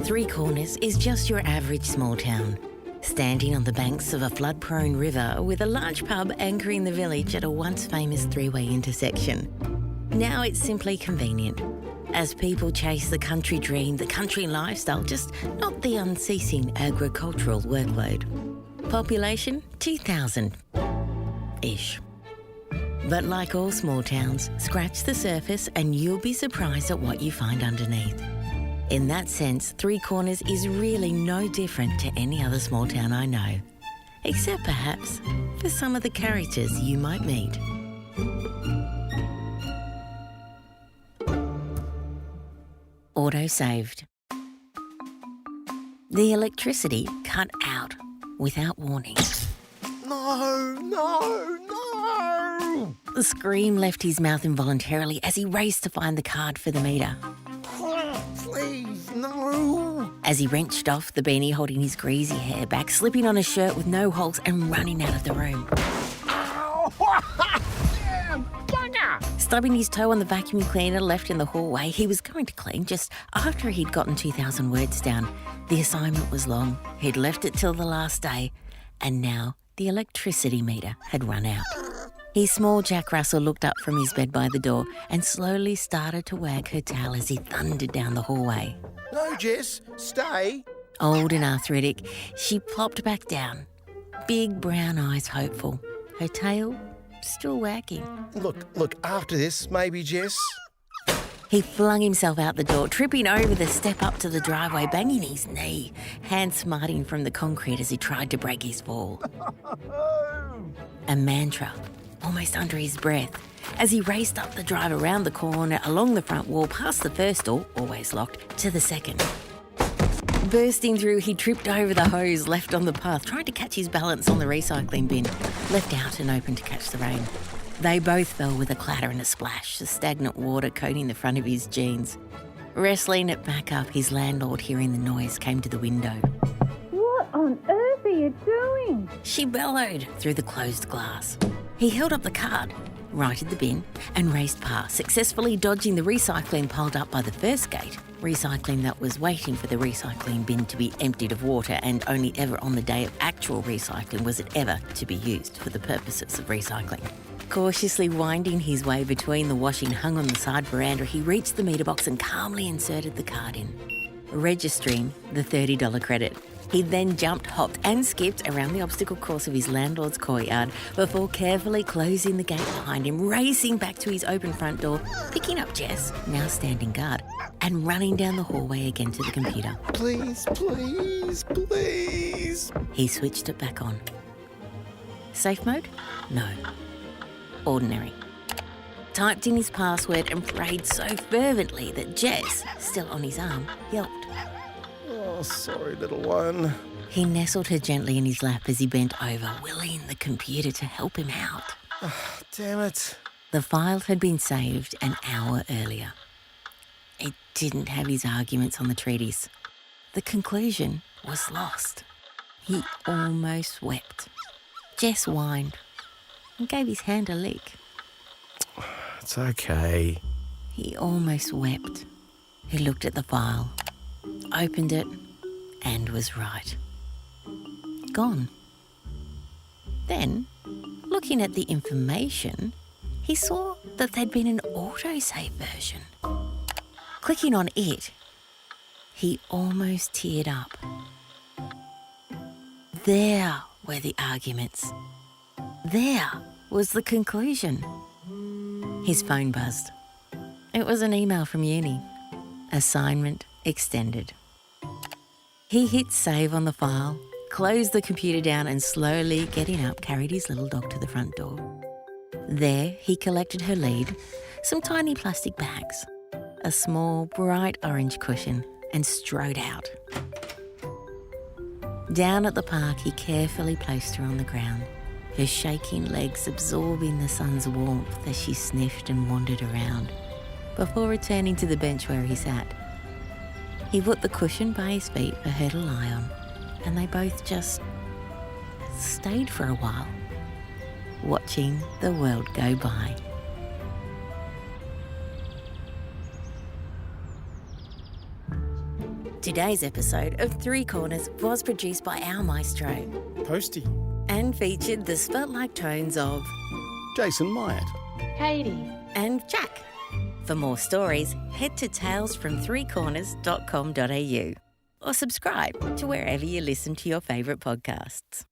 Three Corners is just your average small town, standing on the banks of a flood-prone river with a large pub anchoring the village at a once famous three-way intersection. Now it's simply convenient, as people chase the country dream, the country lifestyle, just not the unceasing agricultural workload. Population 2,000-ish. But like all small towns, scratch the surface and you'll be surprised at what you find underneath. In that sense, Three Corners is really no different to any other small town I know, except perhaps for some of the characters you might meet. Auto-saved. The electricity cut out without warning. No! The scream left his mouth involuntarily as he raced to find the card for the meter. Please, no! As he wrenched off the beanie holding his greasy hair back, slipping on a shirt with no holes and running out of the room. Ow! Damn, bugger! Stubbing his toe on the vacuum cleaner left in the hallway, he was going to clean just after he'd gotten 2,000 words down. The assignment was long. He'd left it till the last day, and now the electricity meter had run out. His small Jack Russell looked up from his bed by the door and slowly started to wag her tail as he thundered down the hallway. No, Jess, stay. Old and arthritic, she plopped back down, big brown eyes hopeful, her tail still wagging. Look, after this, maybe, Jess. He flung himself out the door, tripping over the step up to the driveway, banging his knee, hands smarting from the concrete as he tried to break his fall. A mantra, almost under his breath, as he raced up the drive around the corner, along the front wall, past the first door, always locked, to the second. Bursting through, he tripped over the hose left on the path, trying to catch his balance on the recycling bin, left out and open to catch the rain. They both fell with a clatter and a splash, the stagnant water coating the front of his jeans. Wrestling it back up, his landlord, hearing the noise, came to the window. What on earth are you doing? She bellowed through the closed glass. He held up the card, righted the bin, and raced past, successfully dodging the recycling piled up by the first gate, recycling that was waiting for the recycling bin to be emptied of water, and only ever on the day of actual recycling was it ever to be used for the purposes of recycling. Cautiously winding his way between the washing hung on the side veranda, he reached the meter box and calmly inserted the card in, registering the $30 credit. He then jumped, hopped and skipped around the obstacle course of his landlord's courtyard before carefully closing the gate behind him, racing back to his open front door, picking up Jess, now standing guard, and running down the hallway again to the computer. Please. He switched it back on. Safe mode? No. Ordinary. Typed in his password and prayed so fervently that Jess, still on his arm, yelped. Oh, sorry, little one. He nestled her gently in his lap as he bent over, willing the computer to help him out. Oh, damn it. The file had been saved an hour earlier. It didn't have his arguments on the treatise. The conclusion was lost. He almost wept. Jess whined and gave his hand a lick. It's okay. He almost wept. He looked at the file, opened it, and was right. Gone. Then, looking at the information, he saw that there'd been an autosave version. Clicking on it, he almost teared up. There were the arguments. There was the conclusion. His phone buzzed. It was an email from uni. Assignment extended. He hit save on the file, closed the computer down, and slowly getting up, carried his little dog to the front door. There, he collected her lead, some tiny plastic bags, a small, bright orange cushion, and strode out. Down at the park, he carefully placed her on the ground, her shaking legs absorbing the sun's warmth as she sniffed and wandered around, before returning to the bench where he sat. He put the cushion by his feet for her to lie on, and they both just stayed for a while, watching the world go by. Today's episode of Three Corners was produced by our maestro Postie. and featured the spotlight tones of Jason Myatt. Katie. and Jack. For more stories, head to talesfromthreecorners.com.au or subscribe to wherever you listen to your favourite podcasts.